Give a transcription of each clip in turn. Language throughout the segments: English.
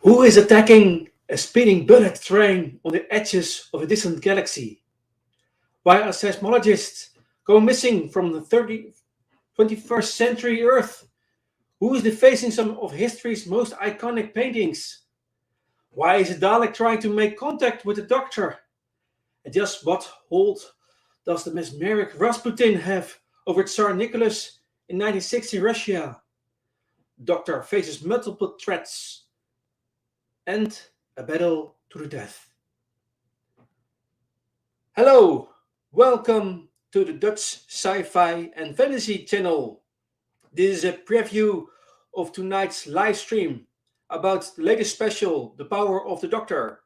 Who is attacking a speeding bullet train on the edges of a distant galaxy? Why are seismologists go missing from the 21st century Earth? Who is defacing some of history's most iconic paintings? Why is a Dalek trying to make contact with the Doctor? And just what hold does the mesmeric Rasputin have over Tsar Nicholas in 1960 Russia? Doctor faces multiple threats and a battle to the death. Hello, welcome to the Dutch Sci-Fi and Fantasy channel. This is a preview of tonight's live stream about the latest special, The Power of the Doctor.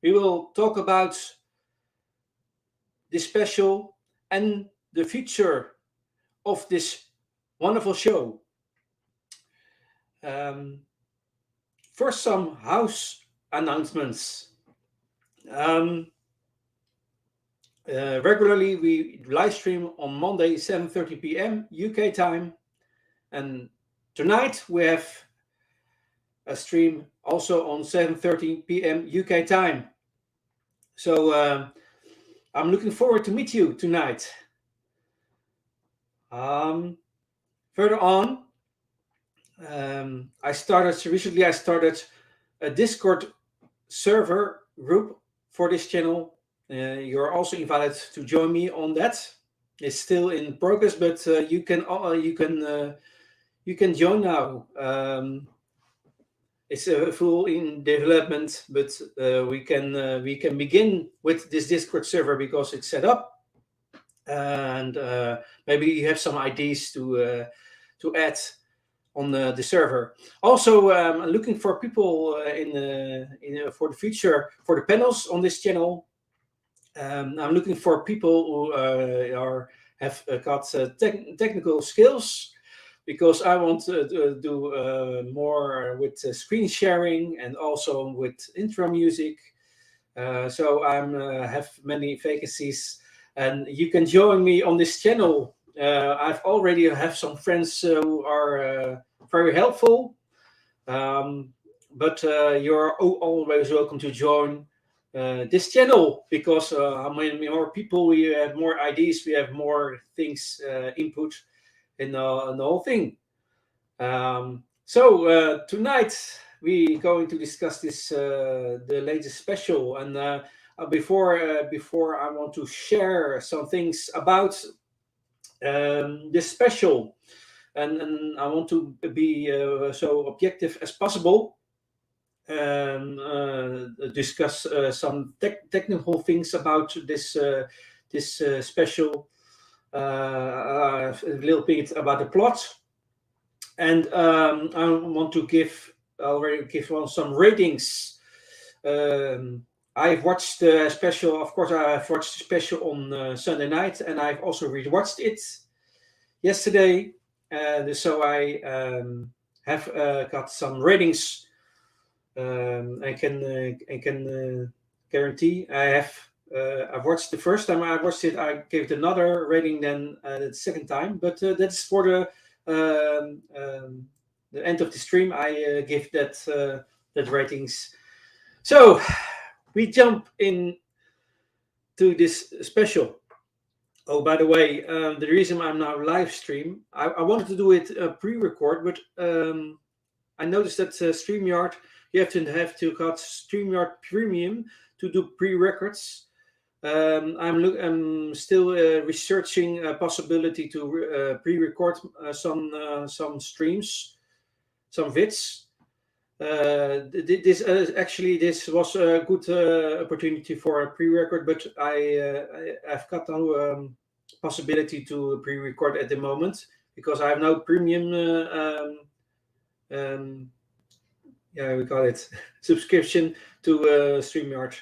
We will talk about this special and the future of this wonderful show. First, some house announcements. Regularly, we live stream on Monday, 7:30 p.m. UK time. And tonight, we have a stream also on 7:30 p.m. UK time. So I'm looking forward to meet you tonight. Further on, I started a Discord server group for this channel. You're also invited to join me on that. It's still in progress, but you can join now. It's full in development, but we can begin with this Discord server because it's set up, and maybe you have some ideas to add on the server. Also, I'm looking for people for the future for the panels on this channel. I'm looking for people who have got technical skills, because I want to do more with screen sharing and also with intro music. So I have many vacancies, and you can join me on this channel. I've already have some friends who are very helpful, but you're always welcome to join this channel, because how many more people, we have more ideas, we have more things input in the whole thing. So tonight we going to discuss this the latest special, and before I want to share some things about this special, and I want to be so objective as possible. Discuss some technical things about this special, a little bit about the plot, and I want to already give some ratings. I've watched the special, of course. I've watched the special on Sunday night, and I've also rewatched it yesterday. So I have got some ratings. I can guarantee I've watched the first time I watched it. I gave it another rating than the second time, but that's for the end of the stream. I give that ratings. So we jump in to this special. Oh, by the way, the reason I'm now live stream, I wanted to do it pre-record, but I noticed that StreamYard, you have to cut StreamYard Premium to do pre-records. I'm still researching a possibility to pre-record some streams, some vids. This was a good opportunity for a pre-record, but I've got no possibility to pre-record at the moment, because I have no premium. We call it subscription to StreamYard.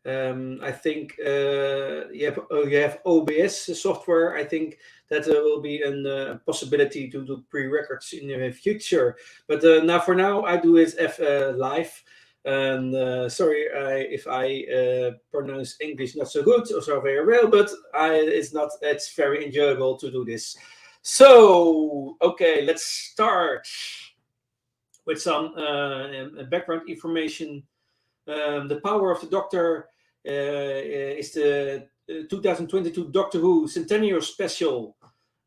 I think you have OBS software. I think that will be a possibility to do pre-records in the future. But for now, I do it live. And sorry if I pronounce English not so good or so very well, but it's very enjoyable to do this. So, okay, let's start with some background information. The Power of the Doctor is the 2022 Doctor Who Centennial Special.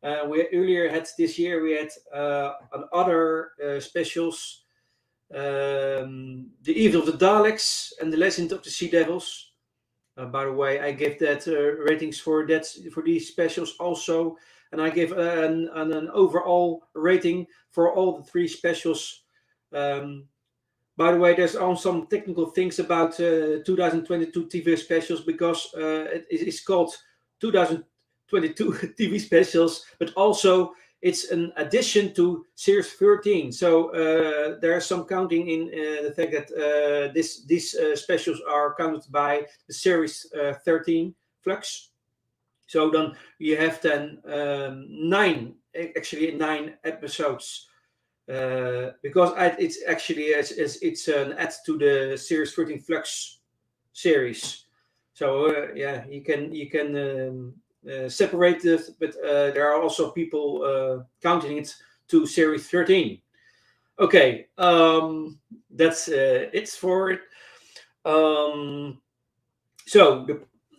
We earlier had this year we had other specials, The Evil of the Daleks and The Legend of the Sea Devils. By the way, I gave that ratings for these specials also, and I gave an overall rating for all the three specials. By the way, there's also some technical things about 2022 TV specials, because it is called 2022 TV specials, but also it's an addition to Series 13. So there's some counting in the fact that these specials are counted by the Series 13 Flux. So then you have then nine episodes. Because it's actually it's an add to the Series 13 Flux series. So you can separate it, but there are also people counting it to Series 13. Okay, that's it for it. So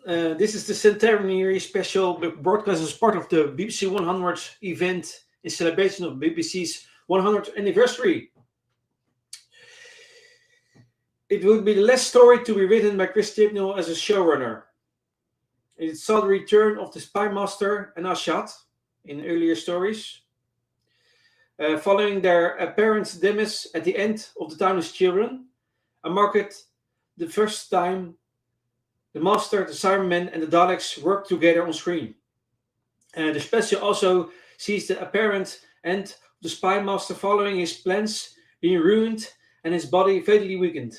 this is the centenary special broadcast as part of the BBC 100 event in celebration of BBC's 100th anniversary. It would be the last story to be written by Chris Chibnall as a showrunner. It saw the return of the Spy Master and Ashad in earlier stories, following their apparent demise at the end of The Timeless Children, and marked the first time the Master, the Cybermen, and the Daleks work together on screen. The special also sees the apparent end of the Spy Master following his plans being ruined and his body fatally weakened.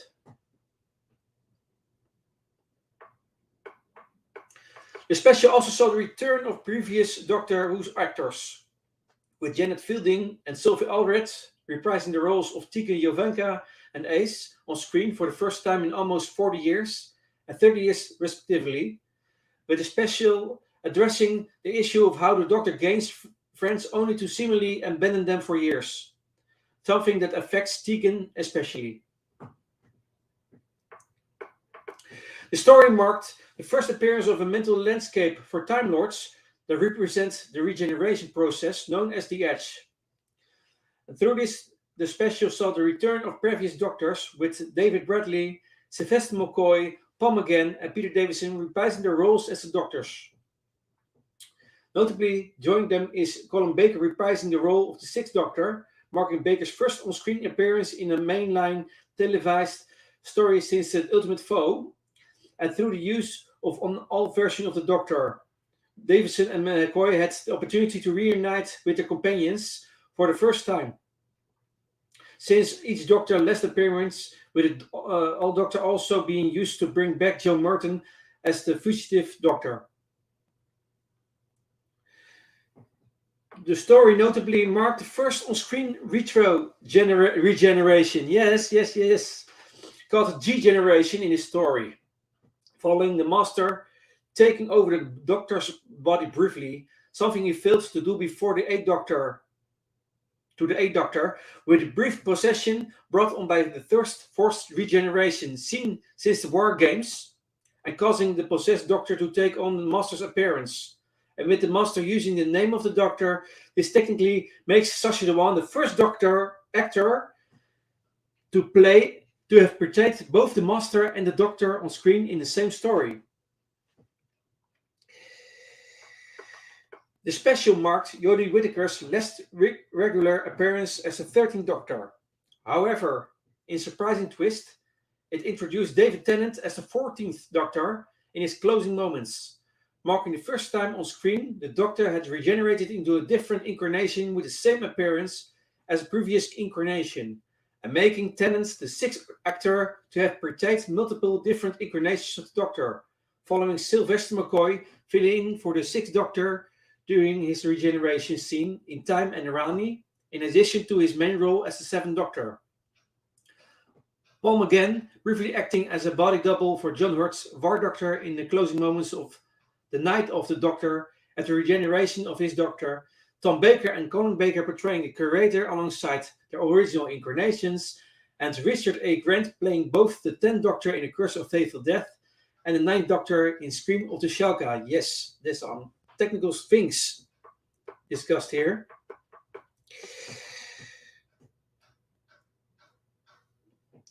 The special also saw the return of previous Doctor Who actors, with Janet Fielding and Sophie Aldred reprising the roles of Tika Jovanka and Ace on screen for the first time in almost 40 years and 30 years respectively, with a special addressing the issue of how the Doctor gains friends only to seemingly abandon them for years, something that affects Tegan especially. The story marked the first appearance of a mental landscape for Time Lords that represents the regeneration process known as the Edge. And through this, the special saw the return of previous Doctors, with David Bradley, Sylvester McCoy, Paul McGann, and Peter Davison reprising their roles as the Doctors. Notably, joining them is Colin Baker reprising the role of the Sixth Doctor, marking Baker's first on-screen appearance in a mainline televised story since The Ultimate Foe, and through the use of all versions of the Doctor. Davison and McCoy had the opportunity to reunite with their companions for the first time, since each Doctor last appearance, with all Doctor also being used to bring back Joe Merton as the fugitive Doctor. The story notably marked the first on-screen regeneration. Yes. Called G-Generation in his story, following the Master taking over the Doctor's body briefly, something he failed to do before the Eighth Doctor. To the Eighth Doctor, with a brief possession brought on by the first forced regeneration seen since the War Games, and causing the possessed Doctor to take on the Master's appearance. And with the Master using the name of the Doctor, this technically makes Sacha Dhawan the first Doctor actor to have portrayed both the Master and the Doctor on screen in the same story. The special marked Jodie Whittaker's last regular appearance as the 13th Doctor. However, in surprising twist, it introduced David Tennant as the 14th Doctor in his closing moments, marking the first time on screen the Doctor had regenerated into a different incarnation with the same appearance as a previous incarnation, and making Tennant the sixth actor to have portrayed multiple different incarnations of the Doctor, following Sylvester McCoy filling in for the sixth Doctor during his regeneration scene in Time and Rani, in addition to his main role as the seventh Doctor. Paul McGann briefly acting as a body double for John Hurt's War Doctor in the closing moments of The Night of the Doctor at the regeneration of his Doctor, Tom Baker and Colin Baker portraying the curator alongside their original incarnations, and Richard A. Grant playing both the 10th Doctor in The Curse of Faithful Death and the 9th Doctor in Scream of the Shalka. Yes, there's some technical things discussed here.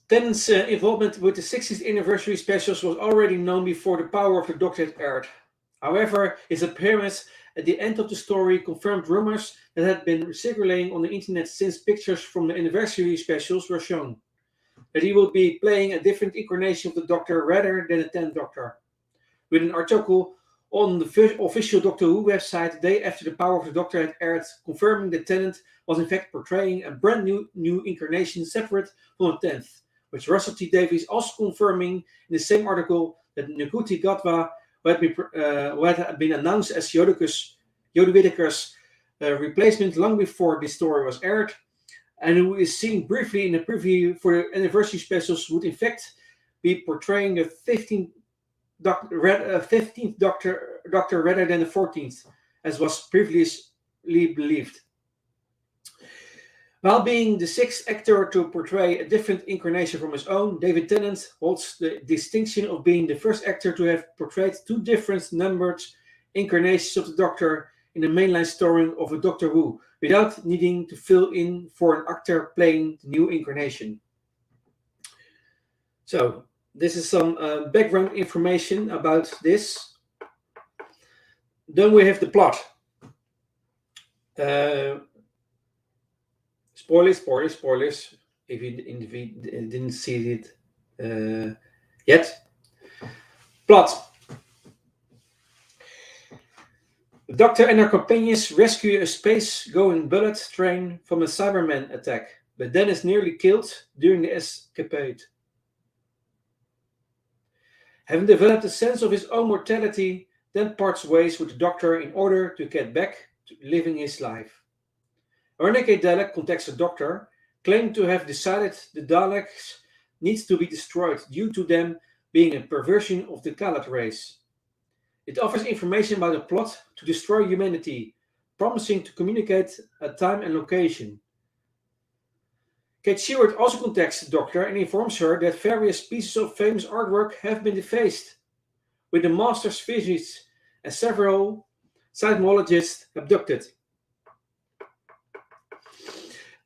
Tennant's involvement with the 60th anniversary specials was already known before The Power of the Doctor had aired. However, his appearance at the end of the story confirmed rumors that had been circulating on the internet since pictures from the anniversary specials were shown, that he would be playing a different incarnation of the Doctor rather than the 10th Doctor. With an article on the official Doctor Who website the day after The Power of the Doctor had aired, confirming that Tennant was in fact portraying a brand new incarnation separate from the 10th, which Russell T Davies also confirming in the same article that Nkuti Gatwa, who had been announced as Jodie Whittaker's replacement long before this story was aired, and who is seen briefly in a preview for the anniversary specials, would in fact be portraying the 15th Doctor rather than the 14th, as was previously believed. While being the 6th actor to portray a different incarnation from his own, David Tennant holds the distinction of being the first actor to have portrayed 2 different numbered incarnations of the Doctor in the mainline story of a Doctor Who, without needing to fill in for an actor playing the new incarnation. So, this is some background information about this. Then we have the plot. Spoilers. If you didn't see it yet. Plot. The Doctor and her companions rescue a space-going bullet train from a Cyberman attack, but then is nearly killed during the escapade. Having developed a sense of his own mortality, then parts ways with the Doctor in order to get back to living his life. A renegade Dalek contacts the Doctor, claiming to have decided the Daleks needs to be destroyed due to them being a perversion of the Kalat race. It offers information about a plot to destroy humanity, promising to communicate a time and location. Kate Stewart also contacts the Doctor and informs her that various pieces of famous artwork have been defaced, with the Master's visits and several seismologists abducted.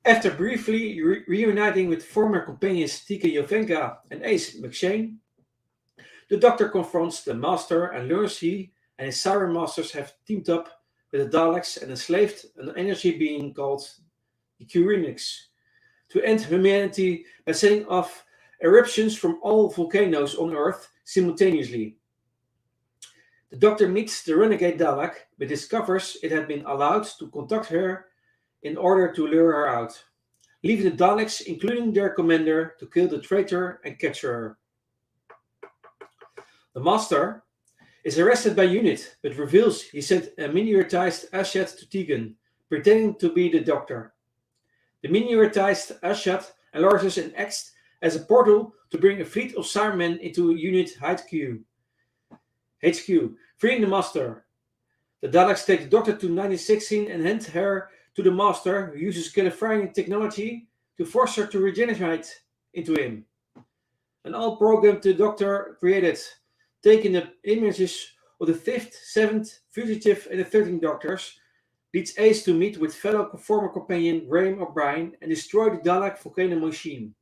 After briefly reuniting with former companions Tika Jovenka and Ace McShane, the Doctor confronts the Master and learns he and his Siren Masters have teamed up with the Daleks and enslaved an energy being called the Quirinics to end humanity by setting off eruptions from all volcanoes on Earth simultaneously. The Doctor meets the renegade Dalek, but discovers it had been allowed to contact her in order to lure her out, leaving the Daleks, including their commander, to kill the traitor and capture her. The Master is arrested by UNIT, but reveals he sent a miniaturized Ashat to Tegan, pretending to be the Doctor. The miniaturized Ashat enlarges and acts as a portal to bring a fleet of Cybermen into Unit HQ, freeing the Master. The Daleks take the Doctor to 1916 and hand her to the Master, who uses Califarian technology to force her to regenerate into him. An all-programmed Doctor created, taking the images of the 5th, 7th, fugitive, and the 13th Doctors, leads Ace to meet with fellow former companion Graham O'Brien and destroy the Dalek volcano machine.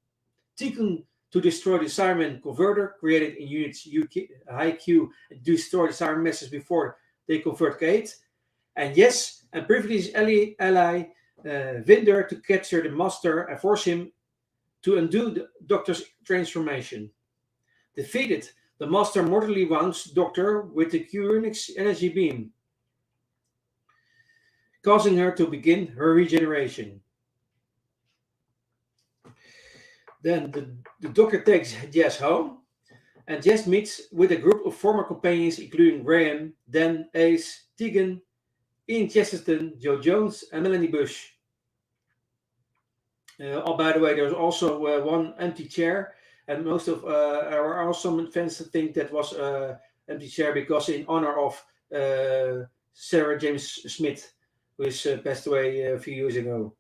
Tegan to destroy the Cyberman converter created in Units HQ and destroy the Cyberman message before they convert Kate. And yes, and privilege ally Vinder to capture the Master and force him to undo the Doctor's transformation. Defeated, the Master mortally wounds the Doctor with the Quirinics energy beam, causing her to begin her regeneration. Then the Doctor takes Jess home, and Jess meets with a group of former companions including Graham, Dan, Ace, Tegan, Ian Chesterton, Joe Jones, and Melanie Bush. By the way, there's also one empty chair, and most of there are some fans that think that was empty chair because in honor of Sarah James Smith, who is passed away a few years ago.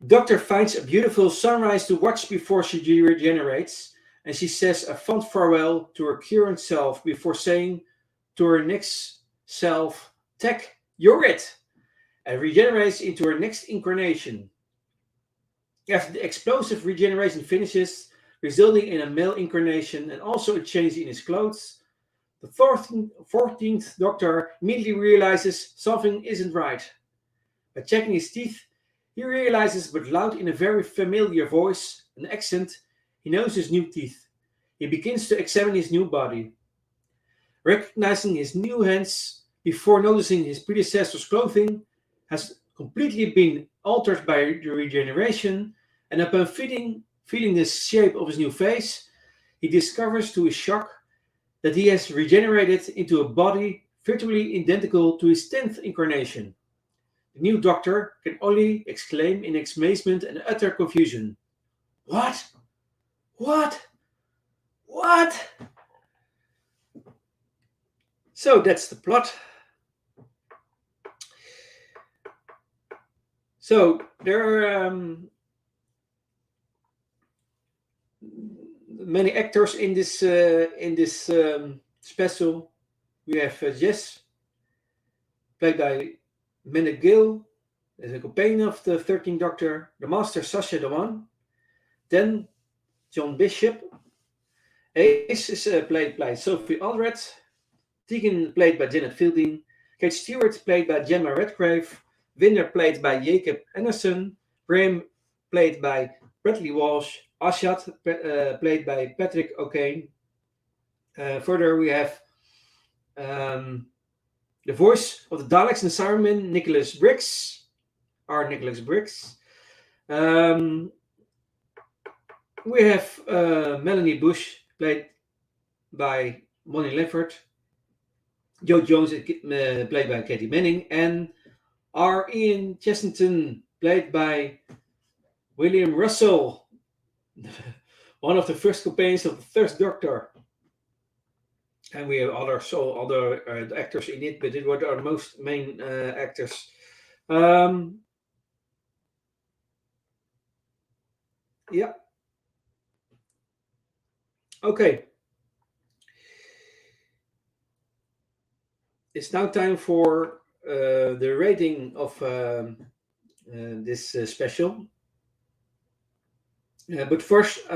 Doctor finds a beautiful sunrise to watch before she regenerates, and she says a fond farewell to her current self before saying to her next self, "Tech, you're it," and regenerates into her next incarnation. After the explosive regeneration finishes, resulting in a male incarnation and also a change in his clothes, the 14th Doctor immediately realizes something isn't right. By checking his teeth, he realizes, but loud in a very familiar voice and accent, he knows his new teeth. He begins to examine his new body. Recognizing his new hands before noticing his predecessor's clothing has completely been altered by the regeneration, and upon feeling the shape of his new face, he discovers to his shock that he has regenerated into a body virtually identical to his 10th incarnation. The new Doctor can only exclaim in amazement and utter confusion. What? What? What? So that's the plot. So there are many actors in this special. We have Jess, played by Mena Gill, as a companion of the 13th Doctor. The Master, Sasha Dewan. Then John Bishop. Ace is played by Sophie Aldred. Tegan, played by Janet Fielding. Kate Stewart, played by Gemma Redgrave. Winder, played by Jacob Anderson. Graham, played by Bradley Walsh. Ashat, played by Patrick O'Kane. Further, we have the voice of the Daleks and Cybermen, Nicholas Briggs. We have Melanie Bush, played by Bonnie Leffert. Joe Jones, played by Katie Manning. And R. Ian Chessington, played by William Russell, one of the first companions of the First Doctor. And we have other actors in it, but it were our most main actors. Yeah. Okay. It's now time for the rating of this special. But first,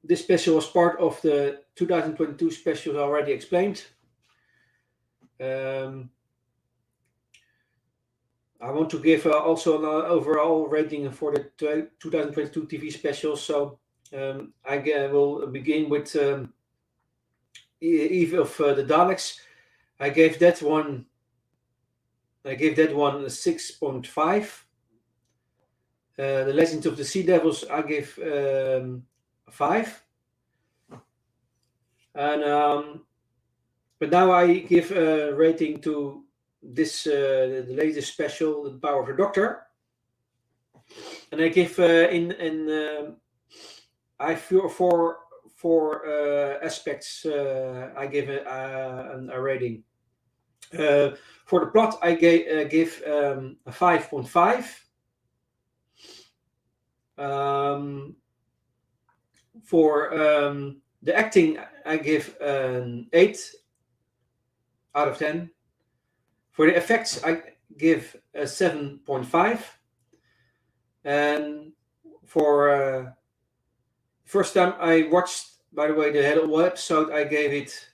this special was part of the 2022 special already explained. I want to give also an overall rating for the 2022 TV special. So I will begin with Eve of the Daleks. I gave that one a 6.5. The Legends of the Sea Devils, I gave a 5. And but now I give a rating to this the latest special, The Power of the Doctor, and I give I feel for aspects I give a rating. For the plot, I give a 5.5. For the acting, I give an 8 out of 10. For the effects, I give a 7.5. And for first time I watched, by the way, the whole episode, I gave it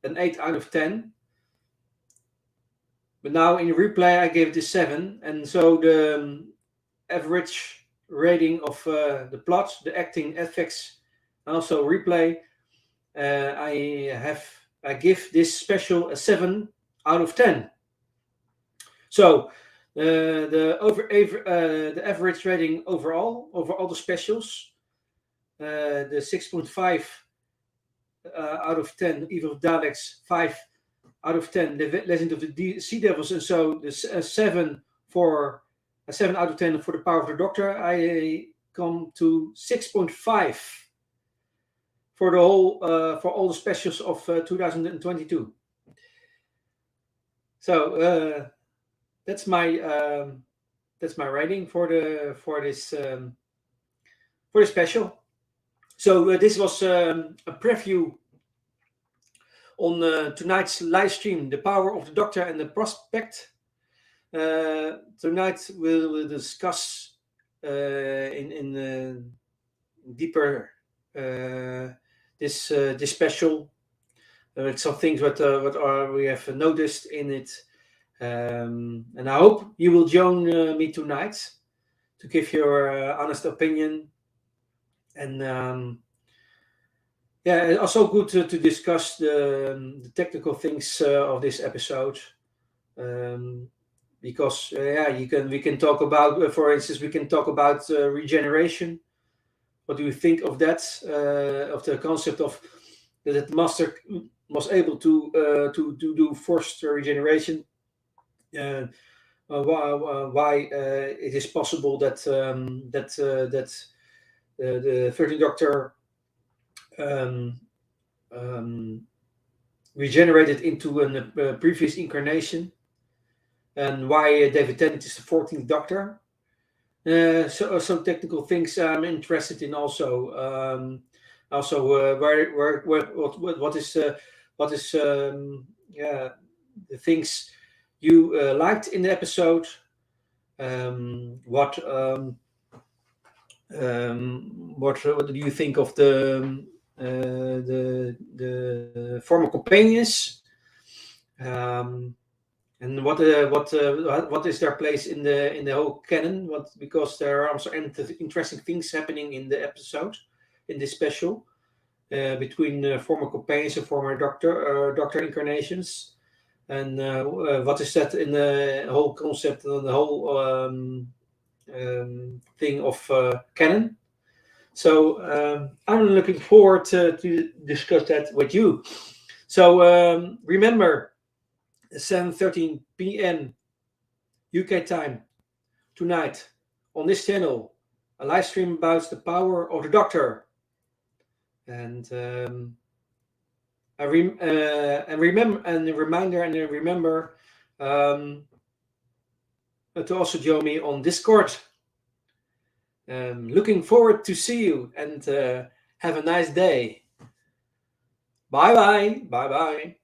an 8 out of 10. But now in replay, I gave it a 7. And so the average rating of the plot, the acting, effects, and also replay, I give this special a 7 out of 10. So the average rating overall over all the specials, the 6.5 out of 10, Eve of Daleks, 5 out of 10, The Legend of the Sea Devils, and so the 7 out of 10 for The Power of the Doctor. I come to 6.5 for the whole for all the specials of 2022. So that's my rating for this special. So this was a preview on tonight's live stream, The Power of the Doctor and the Prospect. Tonight we'll discuss in deeper this special with some things what we have noticed in it, and I hope you will join me tonight to give your honest opinion. And also good to discuss the technical things of this episode. Because we can talk about, for instance, regeneration. What do you think of that? Of the concept of that the master was able to do forced regeneration? Why it is possible that the 13th Doctor regenerated into a previous incarnation, and why David Tennant is the 14th Doctor. So some technical things I'm interested in also. What is the things you liked in the episode? What do you think of the former companions? And what is their place in the whole canon? Because there are also interesting things happening in the episode, in this special, between former companions and former Doctor incarnations, and what is that in the whole concept and the whole thing of canon? So I'm looking forward to discuss that with you. So remember, 7:13 p.m. UK time tonight on this channel, a live stream about the power of the Doctor. And a reminder to also join me on Discord. Looking forward to see you, and have a nice day. Bye bye.